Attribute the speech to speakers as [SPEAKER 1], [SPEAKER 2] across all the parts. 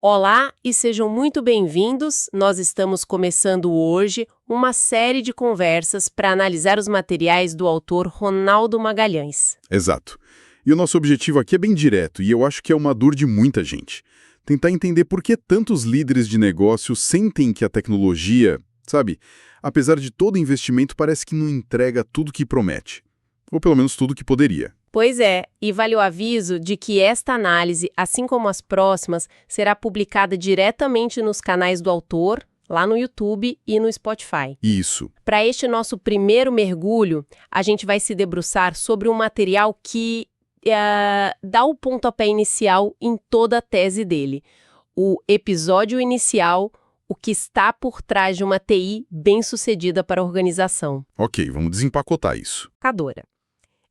[SPEAKER 1] Olá e sejam muito bem-vindos. Nós estamos começando hoje uma série de conversas para analisar os materiais do autor Ronaldo Magalhães.
[SPEAKER 2] Exato. E o nosso objetivo aqui é bem direto, e eu acho que é uma dor de muita gente. Tentar entender por que tantos líderes de negócio sentem que a tecnologia, sabe, apesar de todo investimento, parece que não entrega tudo que promete. Ou pelo menos tudo que poderia.
[SPEAKER 1] Pois é, e vale o aviso de que esta análise, assim como as próximas, será publicada diretamente nos canais do autor, lá no YouTube e no Spotify.
[SPEAKER 2] Isso.
[SPEAKER 1] Para este nosso primeiro mergulho, a gente vai se debruçar sobre um material que dá o pontapé inicial em toda a tese dele. O episódio inicial, o que está por trás de uma TI bem-sucedida para a organização.
[SPEAKER 2] Ok, vamos desempacotar isso.
[SPEAKER 3] Cadora.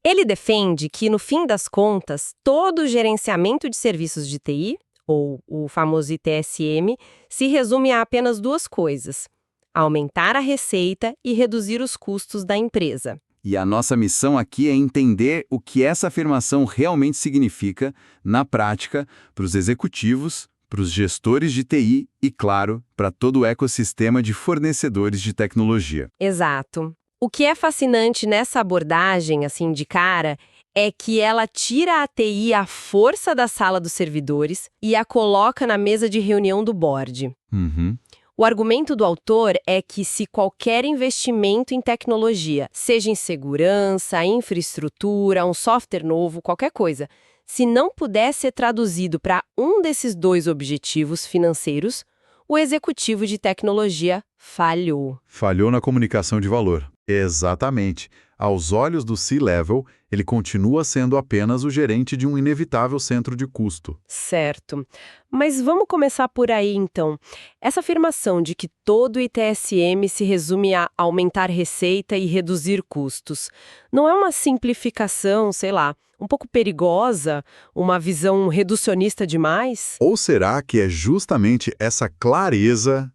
[SPEAKER 3] Ele defende que, no fim das contas, todo o gerenciamento de serviços de TI, ou o famoso ITSM, se resume a apenas duas coisas: aumentar a receita e reduzir os custos da empresa.
[SPEAKER 4] E a nossa missão aqui é entender o que essa afirmação realmente significa, na prática, para os executivos, para os gestores de TI e, claro, para todo o ecossistema de fornecedores de tecnologia.
[SPEAKER 3] Exato. O que é fascinante nessa abordagem, assim, de cara, é que ela tira a TI à força da sala dos servidores e a coloca na mesa de reunião do board. O argumento do autor é que se qualquer investimento em tecnologia, seja em segurança, infraestrutura, um software novo, qualquer coisa, se não puder ser traduzido para um desses dois objetivos financeiros, o executivo de tecnologia falhou.
[SPEAKER 5] Falhou na comunicação de valor. Exatamente. Aos olhos do C-Level, ele continua sendo apenas o gerente de um inevitável centro de custo.
[SPEAKER 3] Certo. Mas vamos começar por aí, então. Essa afirmação de que todo o ITSM se resume a aumentar receita e reduzir custos, não é uma simplificação, sei lá, um pouco perigosa, uma visão reducionista demais?
[SPEAKER 5] Ou será que é justamente essa clareza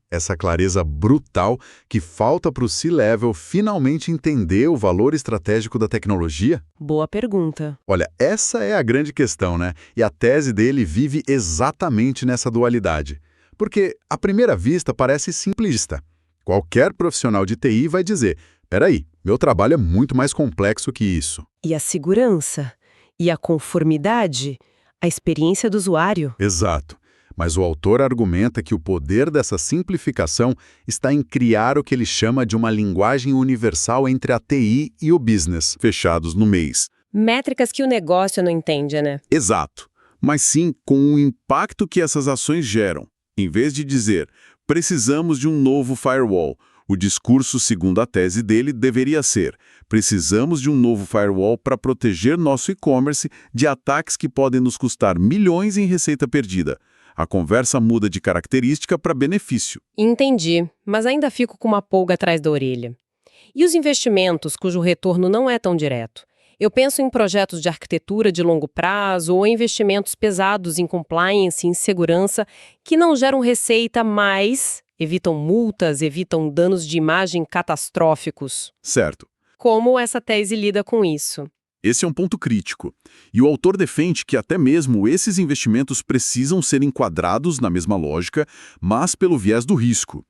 [SPEAKER 5] brutal que falta para o C-Level finalmente entender o valor estratégico da tecnologia?
[SPEAKER 3] Boa pergunta.
[SPEAKER 5] Olha, essa é a grande questão, né? E a tese dele vive exatamente nessa dualidade. Porque, à primeira vista, parece simplista. Qualquer profissional de TI vai dizer: peraí, meu trabalho é muito mais complexo que isso.
[SPEAKER 3] E a segurança? E a conformidade? A experiência do usuário?
[SPEAKER 5] Exato. Mas o autor argumenta que o poder dessa simplificação está em criar o que ele chama de uma linguagem universal entre a TI e o business, fechados no mês.
[SPEAKER 3] Métricas que o negócio não entende, né?
[SPEAKER 2] Exato. Mas sim com o impacto que essas ações geram. Em vez de dizer, precisamos de um novo firewall, o discurso, segundo a tese dele, deveria ser: precisamos de um novo firewall para proteger nosso e-commerce de ataques que podem nos custar milhões em receita perdida. A conversa muda de característica para benefício.
[SPEAKER 3] Entendi, mas ainda fico com uma pulga atrás da orelha. E os investimentos cujo retorno não é tão direto? Eu penso em projetos de arquitetura de longo prazo ou investimentos pesados em compliance e em segurança que não geram receita, mas evitam multas, evitam danos de imagem catastróficos.
[SPEAKER 2] Certo.
[SPEAKER 3] Como essa tese lida com isso?
[SPEAKER 2] Esse é um ponto crítico. E o autor defende que até mesmo esses investimentos precisam ser enquadrados na mesma lógica, mas pelo viés do risco.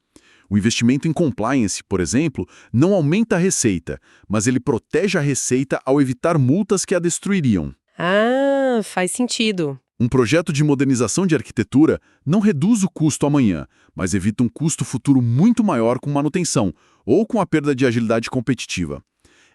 [SPEAKER 2] O investimento em compliance, por exemplo, não aumenta a receita, mas ele protege a receita ao evitar multas que a destruiriam.
[SPEAKER 3] Ah, faz sentido.
[SPEAKER 2] Um projeto de modernização de arquitetura não reduz o custo amanhã, mas evita um custo futuro muito maior com manutenção ou com a perda de agilidade competitiva.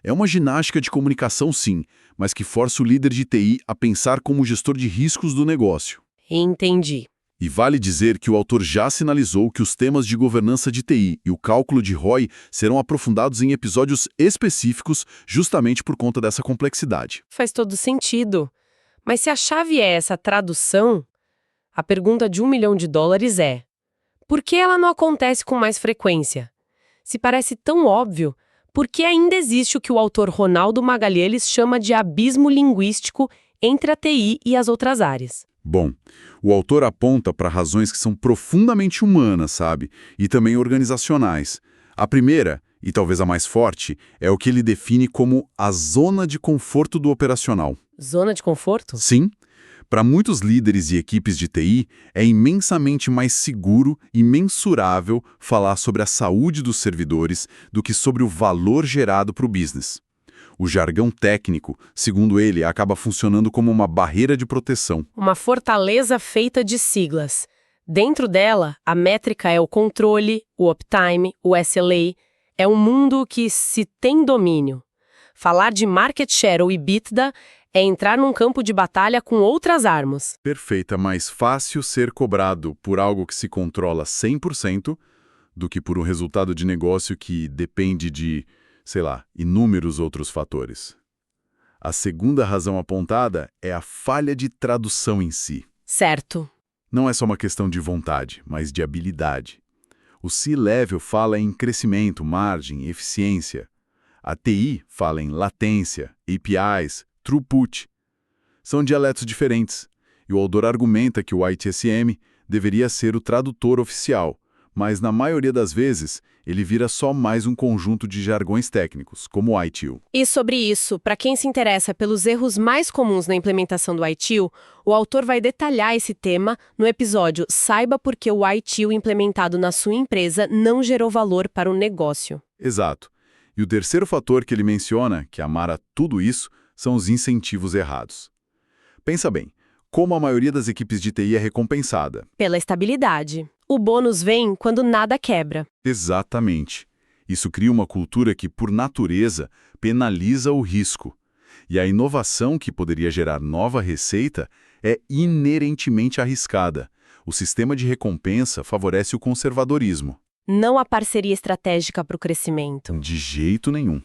[SPEAKER 2] É uma ginástica de comunicação, sim, mas que força o líder de TI a pensar como gestor de riscos do negócio.
[SPEAKER 3] Entendi.
[SPEAKER 2] E vale dizer que o autor já sinalizou que os temas de governança de TI e o cálculo de ROI serão aprofundados em episódios específicos justamente por conta dessa complexidade.
[SPEAKER 3] Faz todo sentido. Mas se a chave é essa tradução, a pergunta de $1 milhão é: por que ela não acontece com mais frequência? Se parece tão óbvio, por que ainda existe o que o autor Ronaldo Magalhães chama de abismo linguístico entre a TI e as outras áreas?
[SPEAKER 2] Bom, o autor aponta para razões que são profundamente humanas, sabe? E também organizacionais. A primeira, e talvez a mais forte, é o que ele define como a zona de conforto do operacional.
[SPEAKER 3] Zona de conforto?
[SPEAKER 2] Sim. Para muitos líderes e equipes de TI, é imensamente mais seguro e mensurável falar sobre a saúde dos servidores do que sobre o valor gerado para o business. O jargão técnico, segundo ele, acaba funcionando como uma barreira de proteção.
[SPEAKER 1] Uma fortaleza feita de siglas. Dentro dela, a métrica é o controle, o uptime, o SLA. É um mundo que se tem domínio. Falar de market share ou EBITDA é entrar num campo de batalha com outras armas.
[SPEAKER 2] Perfeito, é mais fácil ser cobrado por algo que se controla 100% do que por um resultado de negócio que depende de, sei lá, inúmeros outros fatores. A segunda razão apontada é a falha de tradução em si.
[SPEAKER 1] Certo.
[SPEAKER 2] Não é só uma questão de vontade, mas de habilidade. O C-Level fala em crescimento, margem, eficiência. A TI fala em latência, APIs, throughput. São dialetos diferentes, e o autor argumenta que o ITSM deveria ser o tradutor oficial, mas na maioria das vezes ele vira só mais um conjunto de jargões técnicos, como o ITIL.
[SPEAKER 1] E sobre isso, para quem se interessa pelos erros mais comuns na implementação do ITIL, o autor vai detalhar esse tema no episódio Saiba por que o ITIL implementado na sua empresa não gerou valor para o negócio.
[SPEAKER 2] Exato. E o terceiro fator que ele menciona, que amara tudo isso, são os incentivos errados. Pensa bem, como a maioria das equipes de TI é recompensada?
[SPEAKER 1] Pela estabilidade. O bônus vem quando nada quebra.
[SPEAKER 2] Exatamente. Isso cria uma cultura que, por natureza, penaliza o risco. E a inovação que poderia gerar nova receita é inerentemente arriscada. O sistema de recompensa favorece o conservadorismo.
[SPEAKER 1] Não a parceria estratégica para o crescimento.
[SPEAKER 2] De jeito nenhum.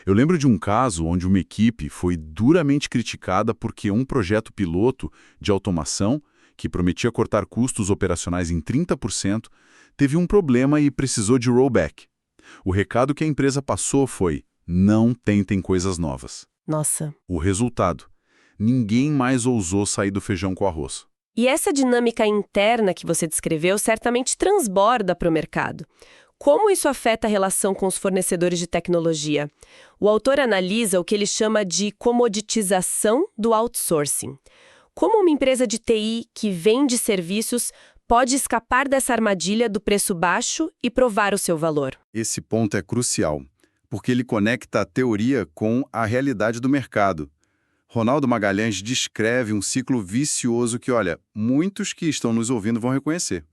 [SPEAKER 2] Eu lembro de um caso onde uma equipe foi duramente criticada porque um projeto piloto de automação, que prometia cortar custos operacionais em 30%, teve um problema e precisou de rollback. O recado que a empresa passou foi: não tentem coisas novas.
[SPEAKER 1] Nossa.
[SPEAKER 2] O resultado: ninguém mais ousou sair do feijão com arroz.
[SPEAKER 1] E essa dinâmica interna que você descreveu certamente transborda para o mercado. Como isso afeta a relação com os fornecedores de tecnologia? O autor analisa o que ele chama de comoditização do outsourcing. Como uma empresa de TI que vende serviços pode escapar dessa armadilha do preço baixo e provar o seu valor?
[SPEAKER 5] Esse ponto é crucial, porque ele conecta a teoria com a realidade do mercado. Ronaldo Magalhães descreve um ciclo vicioso que, olha, muitos que estão nos ouvindo vão reconhecer.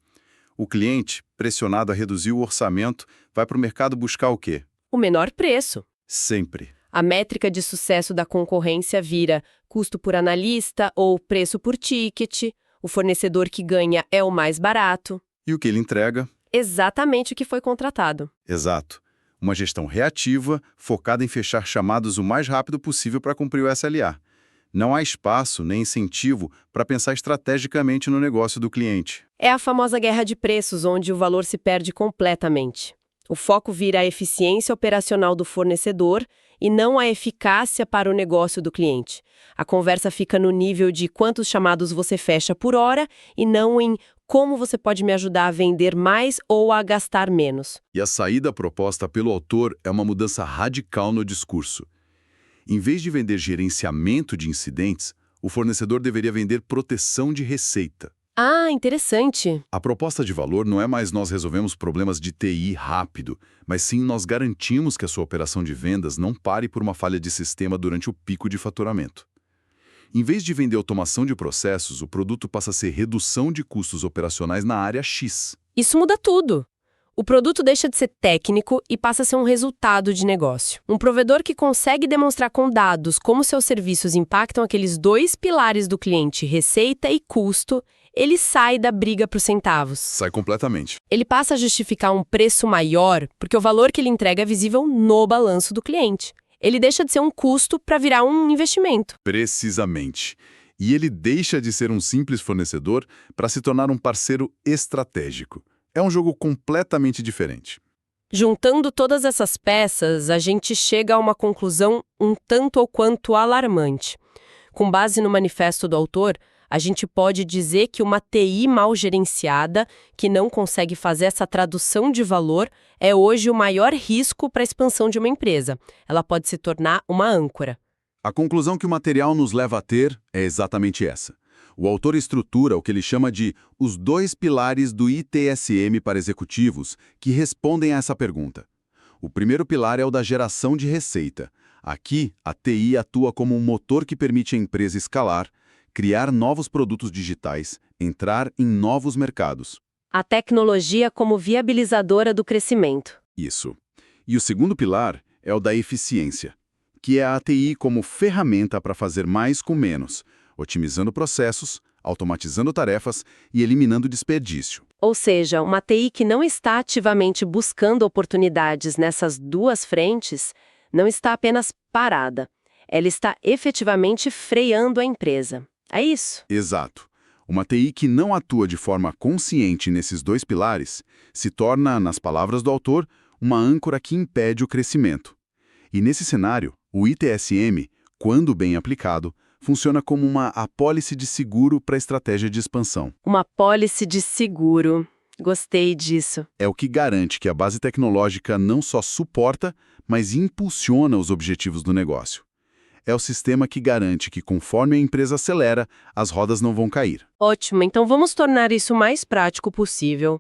[SPEAKER 5] O cliente, pressionado a reduzir o orçamento, vai para o mercado buscar o quê?
[SPEAKER 1] O menor preço.
[SPEAKER 5] Sempre.
[SPEAKER 1] A métrica de sucesso da concorrência vira custo por analista ou preço por ticket. O fornecedor que ganha é o mais barato.
[SPEAKER 5] E o que ele entrega?
[SPEAKER 1] Exatamente o que foi contratado.
[SPEAKER 5] Exato. Uma gestão reativa, focada em fechar chamados o mais rápido possível para cumprir o SLA. Não há espaço nem incentivo para pensar estrategicamente no negócio do cliente.
[SPEAKER 1] É a famosa guerra de preços, onde o valor se perde completamente. O foco vira a eficiência operacional do fornecedor e não a eficácia para o negócio do cliente. A conversa fica no nível de quantos chamados você fecha por hora e não em como você pode me ajudar a vender mais ou a gastar menos.
[SPEAKER 2] E a saída proposta pelo autor é uma mudança radical no discurso. Em vez de vender gerenciamento de incidentes, o fornecedor deveria vender proteção de receita.
[SPEAKER 1] Ah, interessante.
[SPEAKER 2] A proposta de valor não é mais nós resolvemos problemas de TI rápido, mas sim nós garantimos que a sua operação de vendas não pare por uma falha de sistema durante o pico de faturamento. Em vez de vender automação de processos, o produto passa a ser redução de custos operacionais na área X.
[SPEAKER 1] Isso muda tudo. O produto deixa de ser técnico e passa a ser um resultado de negócio. Um provedor que consegue demonstrar com dados como seus serviços impactam aqueles dois pilares do cliente, receita e custo, ele sai da briga para os centavos.
[SPEAKER 2] Sai completamente.
[SPEAKER 1] Ele passa a justificar um preço maior porque o valor que ele entrega é visível no balanço do cliente. Ele deixa de ser um custo para virar um investimento.
[SPEAKER 2] Precisamente. E ele deixa de ser um simples fornecedor para se tornar um parceiro estratégico. É um jogo completamente diferente.
[SPEAKER 1] Juntando todas essas peças, a gente chega a uma conclusão um tanto ou quanto alarmante. Com base no manifesto do autor, a gente pode dizer que uma TI mal gerenciada, que não consegue fazer essa tradução de valor, é hoje o maior risco para a expansão de uma empresa. Ela pode se tornar uma âncora.
[SPEAKER 2] A conclusão que o material nos leva a ter é exatamente essa.
[SPEAKER 5] O autor estrutura o que ele chama de os 2 pilares do ITSM para executivos que respondem a essa pergunta. O primeiro pilar é o da geração de receita. Aqui, a TI atua como um motor que permite à empresa escalar, criar novos produtos digitais, entrar em novos mercados.
[SPEAKER 3] A tecnologia como viabilizadora do crescimento.
[SPEAKER 5] Isso. E o segundo pilar é o da eficiência, que é a TI como ferramenta para fazer mais com menos, otimizando processos, automatizando tarefas e eliminando desperdício.
[SPEAKER 3] Ou seja, uma TI que não está ativamente buscando oportunidades nessas 2 frentes, não está apenas parada. Ela está efetivamente freando a empresa. É isso?
[SPEAKER 5] Exato. Uma TI que não atua de forma consciente nesses 2 pilares se torna, nas palavras do autor, uma âncora que impede o crescimento. E nesse cenário, o ITSM, quando bem aplicado, funciona como uma apólice de seguro para a estratégia de expansão.
[SPEAKER 3] Uma apólice de seguro. Gostei disso.
[SPEAKER 5] É o que garante que a base tecnológica não só suporta, mas impulsiona os objetivos do negócio. É o sistema que garante que, conforme a empresa acelera, as rodas não vão cair.
[SPEAKER 3] Ótimo, então vamos tornar isso o mais prático possível.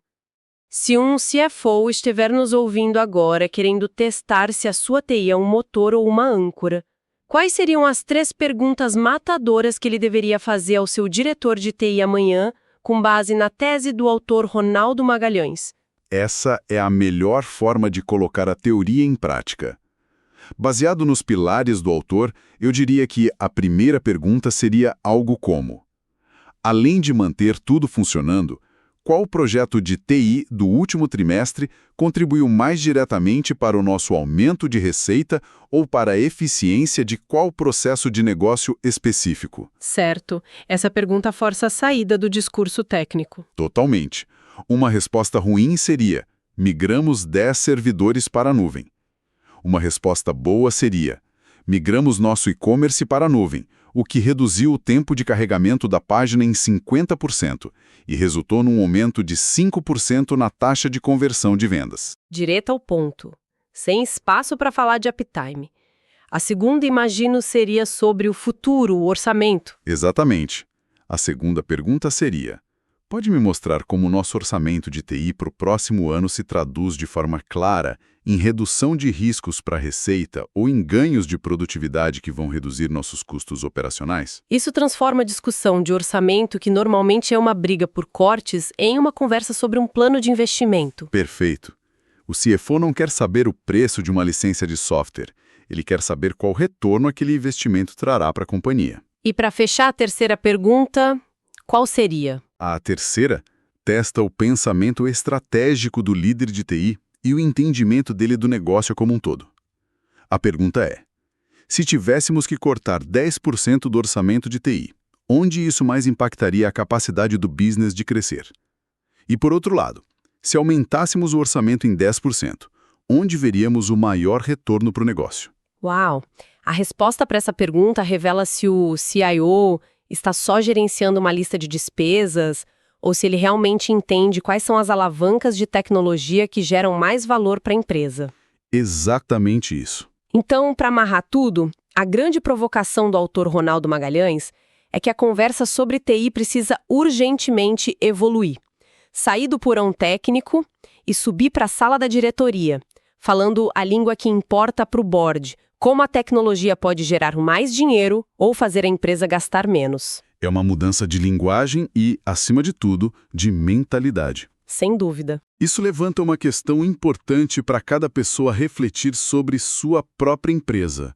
[SPEAKER 3] Se um CFO estiver nos ouvindo agora querendo testar se a sua TI é um motor ou uma âncora, quais seriam as 3 perguntas matadoras que ele deveria fazer ao seu diretor de TI amanhã, com base na tese do autor Ronaldo Magalhães?
[SPEAKER 5] Essa é a melhor forma de colocar a teoria em prática. Baseado nos pilares do autor, eu diria que a primeira pergunta seria algo como: além de manter tudo funcionando, qual projeto de TI do último trimestre contribuiu mais diretamente para o nosso aumento de receita ou para a eficiência de qual processo de negócio específico?
[SPEAKER 1] Certo. Essa pergunta força a saída do discurso técnico.
[SPEAKER 5] Totalmente. Uma resposta ruim seria: migramos 10 servidores para a nuvem. Uma resposta boa seria: migramos nosso e-commerce para a nuvem, o que reduziu o tempo de carregamento da página em 50% e resultou num aumento de 5% na taxa de conversão de vendas.
[SPEAKER 3] Direto ao ponto, sem espaço para falar de uptime. A segunda, imagino, seria sobre o futuro, o orçamento.
[SPEAKER 5] Exatamente. A segunda pergunta seria: pode me mostrar como o nosso orçamento de TI para o próximo ano se traduz de forma clara em redução de riscos para a receita ou em ganhos de produtividade que vão reduzir nossos custos operacionais?
[SPEAKER 3] Isso transforma a discussão de orçamento, que normalmente é uma briga por cortes, em uma conversa sobre um plano de investimento.
[SPEAKER 5] Perfeito. O CFO não quer saber o preço de uma licença de software. Ele quer saber qual retorno aquele investimento trará para a companhia.
[SPEAKER 3] E para fechar a terceira pergunta, qual seria?
[SPEAKER 5] A terceira testa o pensamento estratégico do líder de TI e o entendimento dele do negócio como um todo. A pergunta é: se tivéssemos que cortar 10% do orçamento de TI, onde isso mais impactaria a capacidade do business de crescer? E por outro lado, se aumentássemos o orçamento em 10%, onde veríamos o maior retorno para o negócio?
[SPEAKER 3] Uau! A resposta para essa pergunta revela se o CIO está só gerenciando uma lista de despesas ou se ele realmente entende quais são as alavancas de tecnologia que geram mais valor para a empresa.
[SPEAKER 5] Exatamente isso.
[SPEAKER 3] Então, para amarrar tudo, a grande provocação do autor Ronaldo Magalhães é que a conversa sobre TI precisa urgentemente evoluir. Sair do porão técnico e subir para a sala da diretoria, falando a língua que importa para o board, como a tecnologia pode gerar mais dinheiro ou fazer a empresa gastar menos.
[SPEAKER 5] É uma mudança de linguagem e, acima de tudo, de mentalidade.
[SPEAKER 3] Sem dúvida.
[SPEAKER 5] Isso levanta uma questão importante para cada pessoa refletir sobre sua própria empresa.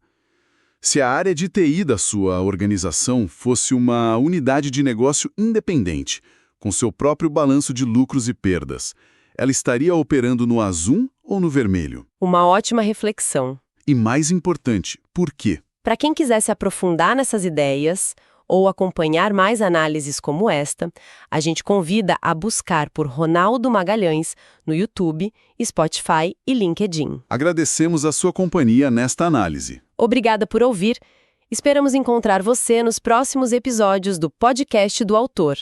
[SPEAKER 5] Se a área de TI da sua organização fosse uma unidade de negócio independente, com seu próprio balanço de lucros e perdas, ela estaria operando no azul ou no vermelho?
[SPEAKER 3] Uma ótima reflexão.
[SPEAKER 5] E mais importante, por quê?
[SPEAKER 3] Para quem quiser se aprofundar nessas ideias ou acompanhar mais análises como esta, a gente convida a buscar por Ronaldo Magalhães no YouTube, Spotify e LinkedIn.
[SPEAKER 5] Agradecemos a sua companhia nesta análise.
[SPEAKER 3] Obrigada por ouvir. Esperamos encontrar você nos próximos episódios do podcast do autor.